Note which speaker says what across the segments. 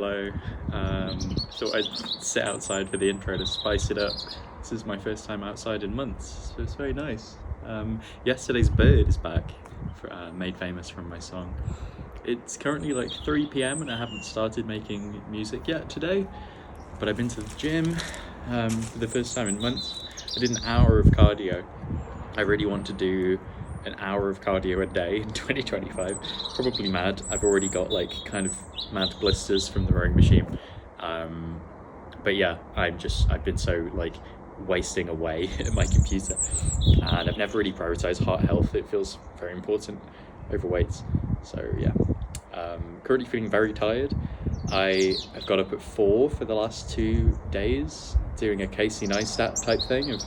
Speaker 1: Hello. Thought I'd sit outside for the intro to spice it up. This is my first time outside in months, so it's very nice. Yesterday's bird is back, made famous from my song. It's currently like 3 p.m. and I haven't started making music yet today, but I've been to the gym for the first time in months. I did an hour of cardio. I really want to do an hour of cardio a day in 2025. Probably mad. I've already got like kind of mad blisters from the rowing machine. But yeah, I've been so like wasting away at my computer, and I've never really prioritized heart health. It feels very important over weights. So yeah, currently feeling very tired. I've got up at 4 for the last 2 days doing a Casey Neistat type thing of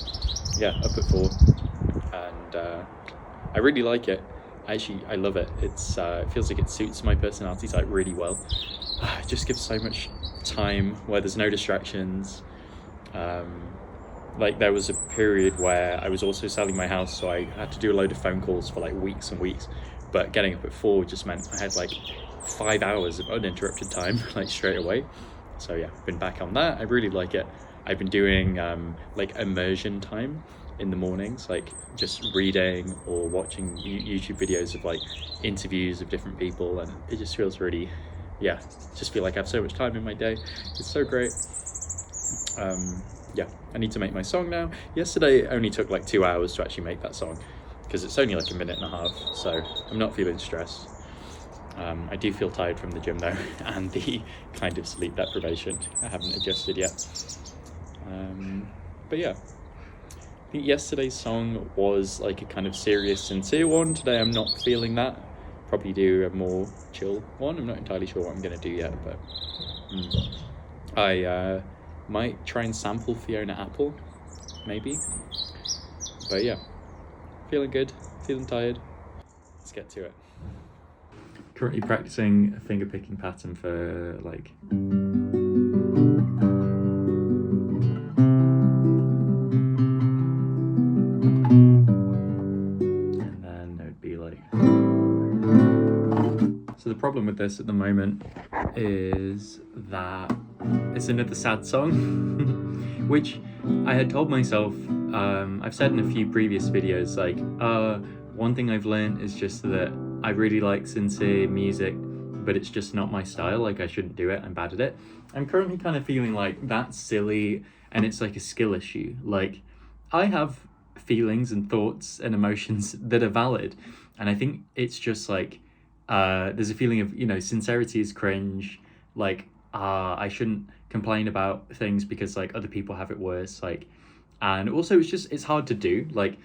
Speaker 1: up at 4, and I really like it. I love it. It feels like it suits my personality type really well. It just gives so much time where there's no distractions. Like there was a period where I was also selling my house, so I had to do a load of phone calls for like weeks and weeks, but getting up at 4 just meant I had like 5 hours of uninterrupted time like straight away. So yeah, I've been back on that. I really like it. I've been doing like immersion time in the mornings, like just reading or watching YouTube videos of like interviews of different people, and it just feels really, just feel like I have so much time in my day. It's so great. I need to make my song now. Yesterday it only took like 2 hours to actually make that song because it's only like a minute and a half, so I'm not feeling stressed. I do feel tired from the gym though, and the kind of sleep deprivation. I haven't adjusted yet. But yeah, I think yesterday's song was like a kind of serious, sincere one. Today I'm not feeling that. Probably do a more chill one. I'm not entirely sure what I'm going to do yet, but I might try and sample Fiona Apple, maybe. But yeah, feeling good, feeling tired. Let's get to it. Currently practicing a finger picking pattern for like... So the problem with this at the moment is that it's another sad song, which I had told myself, I've said in a few previous videos, like, one thing I've learned is just that I really like sincere music, but it's just not my style. Like, I shouldn't do it, I'm bad at it. I'm currently kind of feeling like that's silly, and it's like a skill issue. Like, I have feelings and thoughts and emotions that are valid, and I think it's just like, there's a feeling of, sincerity is cringe. Like, I shouldn't complain about things because like other people have it worse. Like, and also it's hard to do. Like,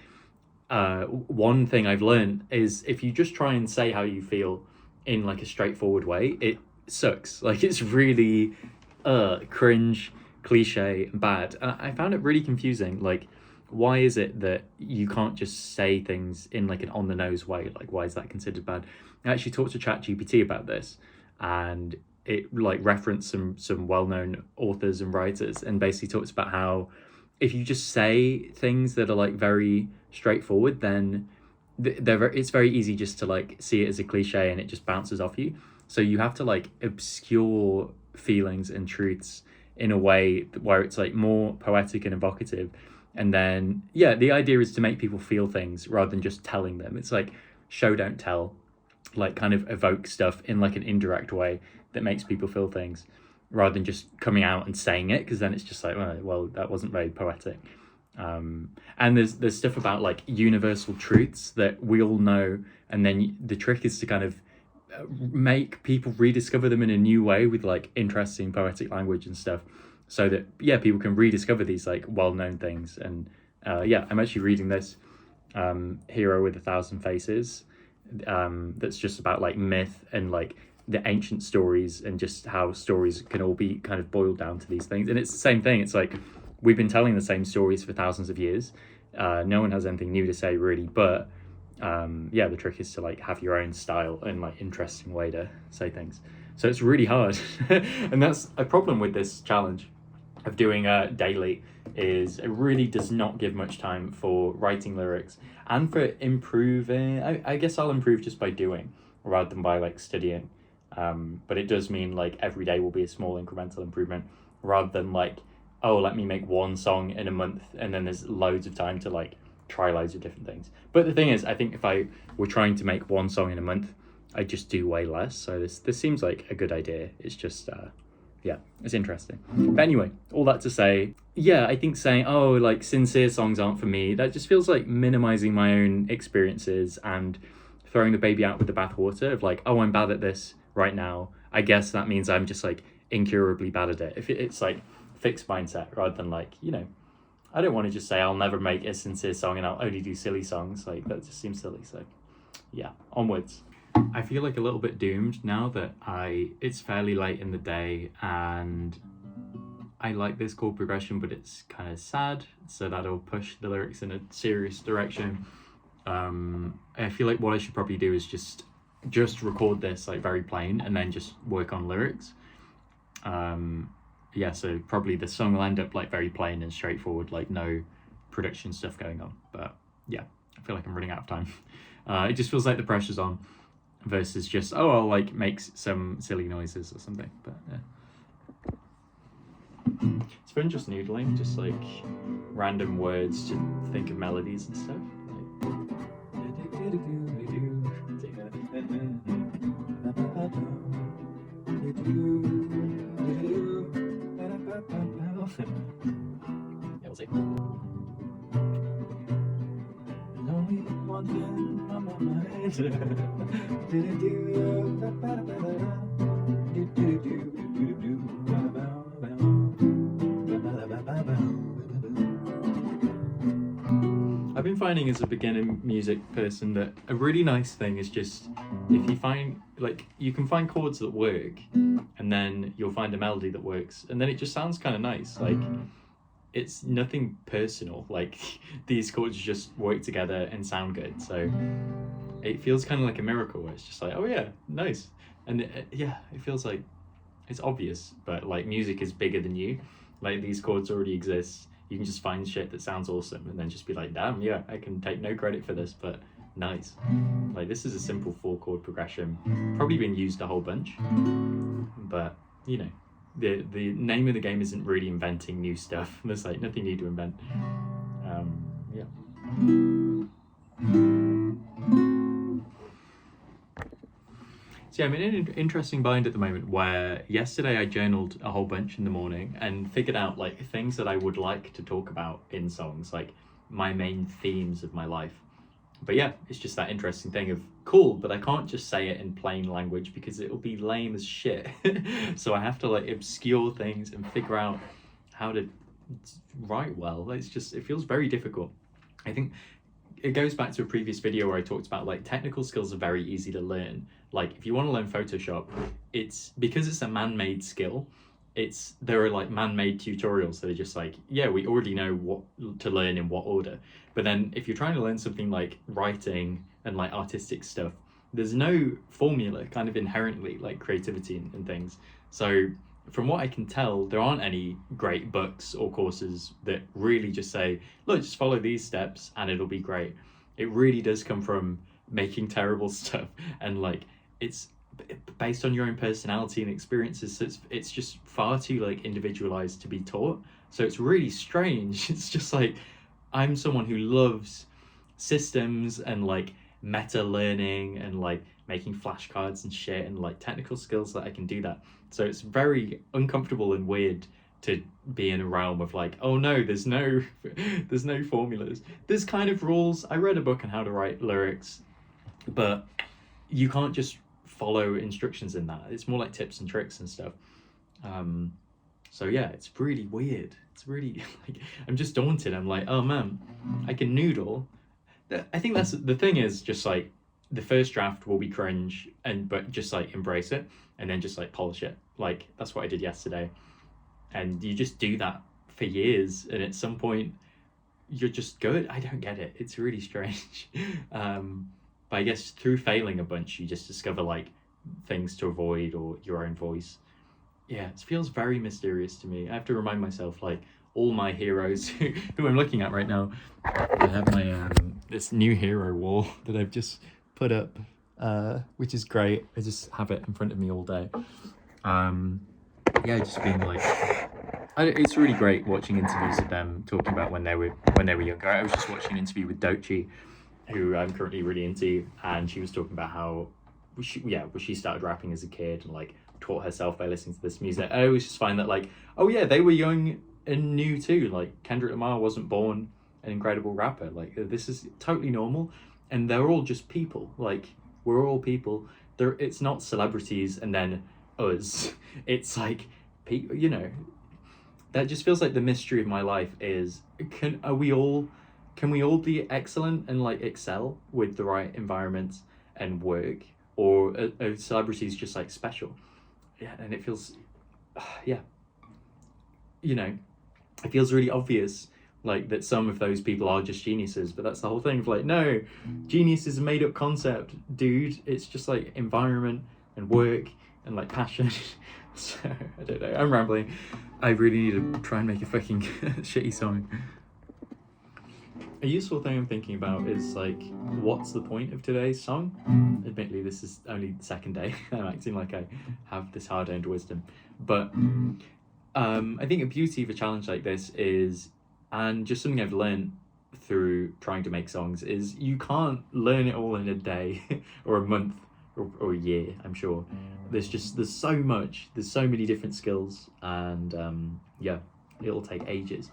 Speaker 1: one thing I've learned is if you just try and say how you feel in like a straightforward way, it sucks. Like, it's really cringe, cliche, bad. And I found it really confusing. Like, why is it that you can't just say things in like an on the nose way? Like, why is that considered bad? I actually talked to ChatGPT about this, and it like referenced some well-known authors and writers, and basically talks about how if you just say things that are like very straightforward, then it's very easy just to like see it as a cliche and it just bounces off you. So you have to like obscure feelings and truths in a way where it's like more poetic and evocative. And then, the idea is to make people feel things rather than just telling them. It's like show, don't tell, like kind of evoke stuff in like an indirect way that makes people feel things rather than just coming out and saying it, because then it's just like, well, that wasn't very poetic. And there's stuff about like universal truths that we all know, and then the trick is to kind of make people rediscover them in a new way with like interesting poetic language and stuff, so that people can rediscover these like well-known things. And I'm actually reading this Hero with 1,000 Faces, that's just about like myth and like the ancient stories, and just how stories can all be kind of boiled down to these things. And it's the same thing. It's like we've been telling the same stories for thousands of years. No one has anything new to say really, but the trick is to like have your own style and like interesting way to say things. So it's really hard. And that's a problem with this challenge of doing daily, is it really does not give much time for writing lyrics and for improving. I guess I'll improve just by doing rather than by like studying. But it does mean like every day will be a small incremental improvement, rather than like, oh, let me make one song in a month and then there's loads of time to like try loads of different things. But the thing is, I think if I were trying to make one song in a month, I just do way less. So this seems like a good idea. It's just yeah, it's interesting. But anyway, all that to say, yeah, I think saying, oh, like sincere songs aren't for me, that just feels like minimizing my own experiences and throwing the baby out with the bathwater of like, oh, I'm bad at this right now. I guess that means I'm just like incurably bad at it. If it's like fixed mindset rather than like, you know, I don't want to just say I'll never make a sincere song and I'll only do silly songs. Like that just seems silly. So yeah, onwards. I feel like a little bit doomed now that it's fairly late in the day and I like this chord progression, but it's kind of sad, so that'll push the lyrics in a serious direction. I feel like what I should probably do is just record this like very plain and then just work on lyrics. Yeah, so probably the song will end up like very plain and straightforward, like no production stuff going on. But yeah, I feel like I'm running out of time. It just feels like the pressure's on versus just, oh, I'll like make some silly noises or something. But yeah, it's fun just noodling, just like random words to think of melodies and stuff. Yeah, we'll see. Only one thing on my mind. I've been finding as a beginner music person that a really nice thing is just if you find like you can find chords that work and then you'll find a melody that works and then it just sounds kind of nice. Like it's nothing personal, like these chords just work together and sound good, so it feels kind of like a miracle. It's just like, oh yeah, nice. And yeah, it feels like it's obvious, but like music is bigger than you. Like these chords already exist, you can just find shit that sounds awesome and then just be like, damn, yeah, I can take no credit for this, but nice. Like this is a simple 4-chord progression, probably been used a whole bunch, but you know, the name of the game isn't really inventing new stuff. There's like nothing new to invent. Yeah. So yeah, I'm in an interesting bind at the moment where yesterday I journaled a whole bunch in the morning and figured out like things that I would like to talk about in songs, like my main themes of my life. But yeah, it's just that interesting thing of cool, but I can't just say it in plain language because it'll be lame as shit. So I have to like obscure things and figure out how to write well. It's just, it feels very difficult. I think it goes back to a previous video where I talked about like technical skills are very easy to learn. Like if you want to learn Photoshop, it's because it's a man-made skill. There are like man-made tutorials that are just like, yeah, we already know what to learn in what order. But then if you're trying to learn something like writing and like artistic stuff, there's no formula kind of inherently, like creativity and things. So from what I can tell, there aren't any great books or courses that really just say, look, just follow these steps and it'll be great. It really does come from making terrible stuff, and like it's based on your own personality and experiences, so it's just far too like individualized to be taught. So it's really strange. It's just like I'm someone who loves systems and like meta learning and like making flashcards and shit and like technical skills that I can do that. So it's very uncomfortable and weird to be in a realm of like, oh no, there's no formulas. There's kind of rules. I read a book on how to write lyrics, but you can't just follow instructions in that. It's more like tips and tricks and stuff. So yeah, it's really weird. It's really like, I'm just daunted. I'm like, oh man, I can noodle. I think that's the thing, is just like the first draft will be cringe, but just like embrace it and then just like polish it. Like that's what I did yesterday. And you just do that for years, and at some point you're just good. I don't get it. It's really strange. But I guess through failing a bunch, you just discover like things to avoid or your own voice. Yeah, it feels very mysterious to me. I have to remind myself, like all my heroes who I'm looking at right now. I have my this new hero wall that I've just put up which is great. I just have it in front of me all day. Yeah, just being like, it's really great watching interviews of them talking about when they were younger. I was just watching an interview with Dochi, who I'm currently really into, and she was talking about how she started rapping as a kid and like taught herself by listening to this music. I always just find that like, oh yeah, they were young and new too. Like Kendrick Lamar wasn't born an incredible rapper. Like this is totally normal, and they're all just people. Like we're all people. It's not celebrities and then us. It's like people. You know, that just feels like the mystery of my life is can we all be excellent and like excel with the right environments and work, or are celebrities just like special? Yeah, and it feels, yeah, you know, it feels really obvious like that some of those people are just geniuses, but that's the whole thing of like, no, genius is a made up concept, dude. It's just like environment and work and like passion. So I don't know, I'm rambling. I really need to try and make a fucking shitty song. A useful thing I'm thinking about is like, what's the point of today's song? Admittedly, this is only the second day. I'm acting like I have this hard-earned wisdom, but I think a beauty of a challenge like this is, and just something I've learned through trying to make songs, is you can't learn it all in a day or a month or a year. I'm sure there's so much, there's so many different skills, and yeah, it'll take ages.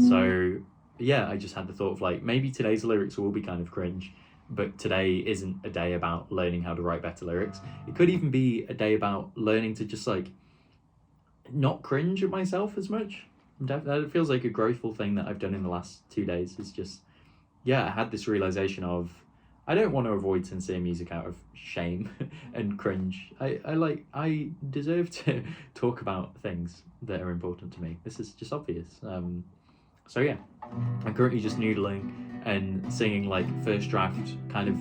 Speaker 1: So yeah, I just had the thought of like, maybe today's lyrics will be kind of cringe, but today isn't a day about learning how to write better lyrics. It could even be a day about learning to just like not cringe at myself as much. That feels like a growthful thing that I've done in the last 2 days. Is just, yeah, I had this realization of, I don't want to avoid sincere music out of shame and cringe. I deserve to talk about things that are important to me. This is just obvious. So yeah, I'm currently just noodling and singing like first draft kind of,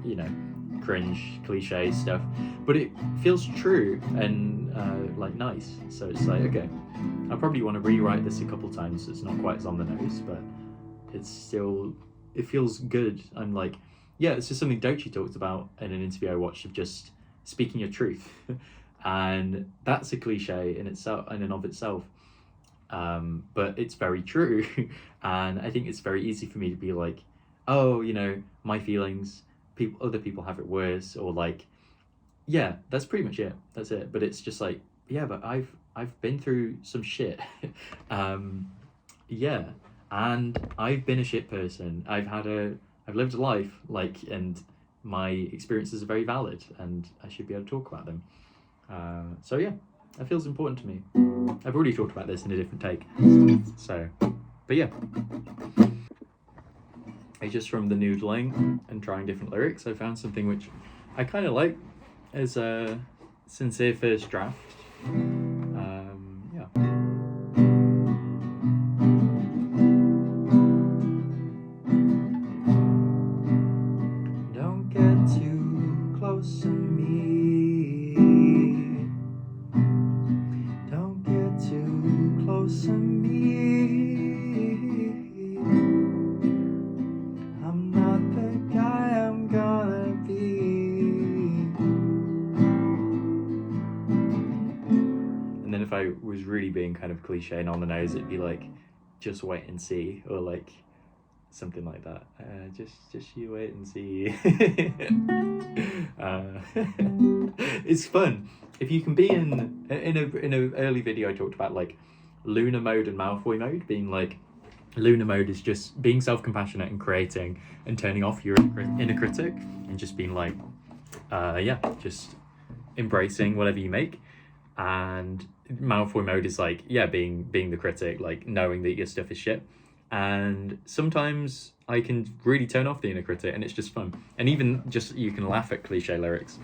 Speaker 1: you know, cringe cliche stuff, but it feels true and like nice. So it's like, okay, I probably want to rewrite this a couple times so it's not quite as on the nose, but it's still, it feels good. I'm like, yeah, it's just something Dochi talked about in an interview I watched of just speaking your truth. And that's a cliche in itself, in and of itself. But it's very true. And I think it's very easy for me to be like, oh, you know, my feelings, other people have it worse, or like, yeah, that's pretty much it. That's it. But it's just like, yeah, but I've been through some shit. Yeah, and I've been a shit person. I've lived a life, like, and my experiences are very valid, and I should be able to talk about them. So yeah, that feels important to me. I've already talked about this in a different take. So, but yeah. It's just from the noodling and trying different lyrics, I found something which I kind of like as a sincere first draft. Yeah. Don't get too close to me. Don't get too close to me. I'm not the guy I'm gonna be. And then if I was really being kind of cliche and on the nose, it'd be like, just wait and see, or like something like that. Just you wait and see. It's fun if you can be in a early video I talked about like lunar mode and malfoy mode, being like, lunar mode is just being self-compassionate and creating and turning off your inner critic and just being like, yeah, just embracing whatever you make. And malfoy mode is like, yeah, being the critic, like knowing that your stuff is shit. And sometimes I can really turn off the inner critic and it's just fun. And even just, you can laugh at cliche lyrics.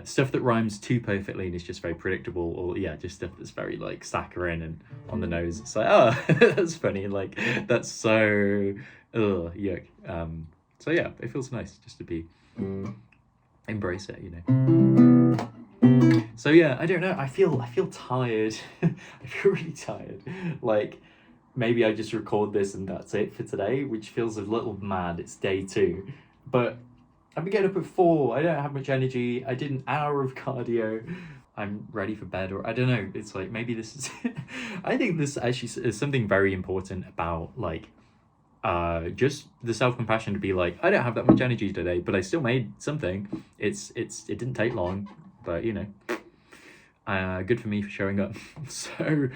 Speaker 1: Stuff that rhymes too perfectly and is just very predictable, or yeah, just stuff that's very like saccharine and on the nose. It's like, oh, that's funny. Like, that's so, yuck. So yeah, it feels nice just to be, embrace it, you know. So yeah, I don't know. I feel tired. I feel really tired. Like, maybe I just record this and that's it for today, which feels a little mad. It's day 2, but I've been getting up at 4. I don't have much energy. I did an hour of cardio. I'm ready for bed, or I don't know. It's like maybe this is. I think this actually is something very important about like just the self-compassion to be like, I don't have that much energy today, but I still made something. It didn't take long, but you know, good for me for showing up. So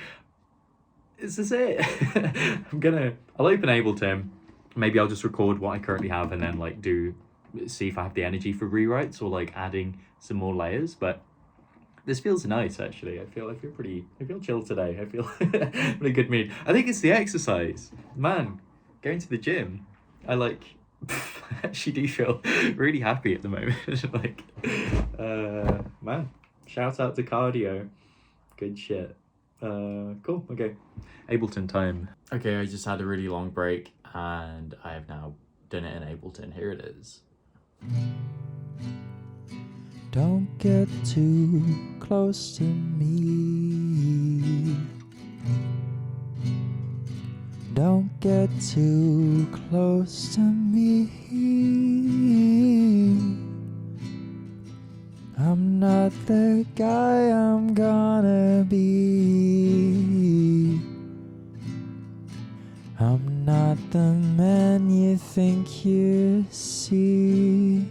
Speaker 1: this is it. I'll open Ableton. Maybe I'll just record what I currently have and then like see if I have the energy for rewrites or like adding some more layers. But this feels nice actually. I feel chill today. I feel in a good mood. I think it's the exercise, man. Going to the gym, I like actually do feel really happy at the moment. Like man, shout out to cardio. Good shit. Cool. Okay, Ableton time. Okay, I just had a really long break and I have now done it in Ableton. Here it is.
Speaker 2: Don't get too close to me. Don't get too close to me. I'm not the guy I'm gonna be. I'm not the man you think you see.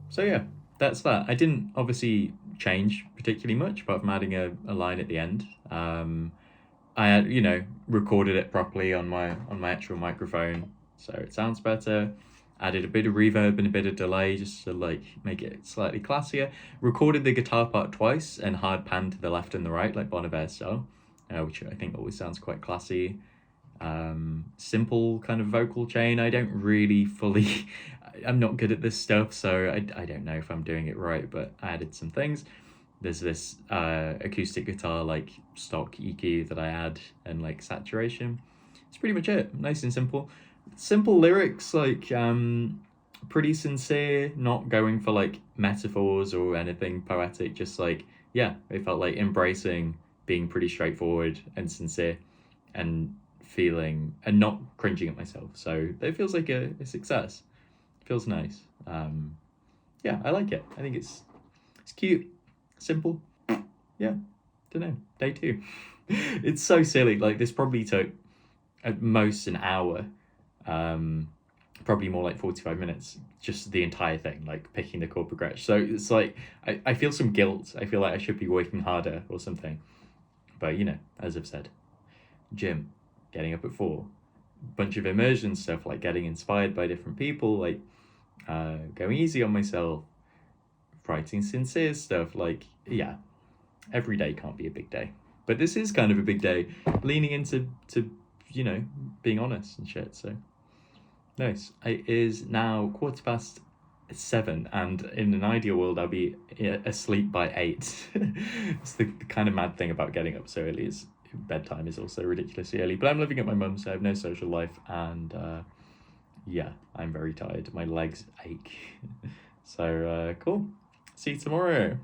Speaker 1: So yeah, that's that. I didn't obviously change particularly much apart from adding a line at the end. I had, you know, recorded it properly on my actual microphone, so it sounds better. Added a bit of reverb and a bit of delay just to like make it slightly classier. Recorded the guitar part twice and hard pan to the left and the right like Bon Iver style, which I think always sounds quite classy. Simple kind of vocal chain. I don't really fully I'm not good at this stuff, so I don't know if I'm doing it right, but I added some things. There's this acoustic guitar like stock EQ that I add and like saturation. It's pretty much it. Nice and simple lyrics, like pretty sincere, not going for like metaphors or anything poetic, just like, yeah, it felt like embracing being pretty straightforward and sincere and feeling and not cringing at myself. So it feels like a success. It feels nice. Yeah, I like it. I think it's cute, simple. Yeah, don't know. Day 2. It's so silly. Like this probably took at most an hour, probably more like 45 minutes, just the entire thing, like picking the chord progression. So it's like I feel some guilt. I feel like I should be working harder or something. But you know, as I've said, gym, getting up at 4, bunch of immersion stuff, like getting inspired by different people, like going easy on myself, writing sincere stuff. Like, yeah, every day can't be a big day, but this is kind of a big day, leaning into you know, being honest and shit. So nice. It is now 7:15, and in an ideal world I'll be asleep by 8. It's the kind of mad thing about getting up so early is bedtime is also ridiculously early, but I'm living at my mum's, so I have no social life, and yeah, I'm very tired. My legs ache. So cool. See you tomorrow.